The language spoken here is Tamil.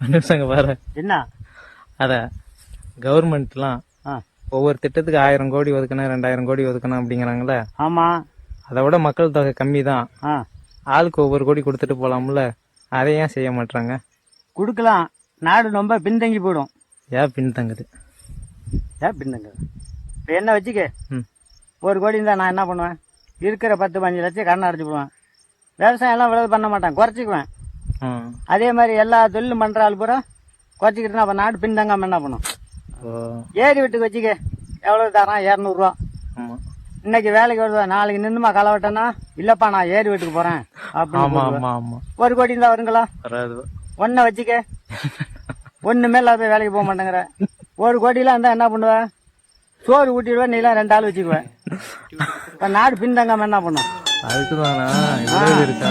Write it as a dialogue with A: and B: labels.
A: நிமிஷங்க பாரு.
B: என்ன
A: அத கவர்மெண்ட்லாம்
B: ஆ,
A: ஒவ்வொரு திட்டத்துக்கு 1000 கோடி ஒதுக்கணும் 2000 கோடி ஒதுக்கணும் அப்படிங்கிறாங்களே.
B: ஆமா.
A: அதை விட மக்கள் தொகை கம்மி தான்.
B: ஆ,
A: ஆளுக்கு ஒவ்வொரு கோடி கொடுத்துட்டு போலாம்ல. அதை ஏன் செய்ய மாட்டாங்க?
B: கொடுக்கலாம். நாடு ரொம்ப பின்தங்கி போயிடும்.
A: ஏன் பின்தங்குது?
B: ஏன் பின்தங்குது? இப்போ என்ன வச்சுக்க,
A: ம்
B: 1 கோடி இருந்தால் நான் என்ன பண்ணுவேன்? இருக்கிற 10-15 லட்சம் கடன் அடைச்சு போடுவேன். விவசாயம் எல்லாம் விளைவு பண்ண மாட்டேன், குறைச்சிக்குவேன்.
A: ம்.
B: அதே மாதிரி எல்லா தொழிலும் பண்ற ஆள் பூரா குறைச்சிக்கிட்டுனா அப்போ நாடு பின்தங்காம என்ன பண்ணும்?
A: ஓ
B: ஏரி வீட்டுக்கு வச்சுக்க, எவ்வளவு தரான்? 200 ரூபா.
A: ஆமா
B: இன்னைக்கு வேலைக்கு வருவா, நாளைக்கு நின்னுமா களை வெட்டனா, இல்லப்பா நான் ஏரி வீட்டுக்கு போறேன்
A: ஆமா
B: அப்படின்னு
A: ஆமா ஆமா
B: 1 கோடி இருந்தா வருங்களா?
A: வராது.
B: ஒன்ன வச்சுக்க, ஒண்ணுமே இல்லாத போய் வேலைக்கு போக மாட்டேங்கிற. 1 கோடிலாம் இருந்தா என்ன பண்ணுவ? சோறு ஊட்டிடுவேன், நீலாம் 2 ஆள் வச்சுக்குவேன். இப்ப நாடு பின்தங்காம என்ன பண்ணும்?
A: அதுக்குதானா இவ்வளவு இருக்கா?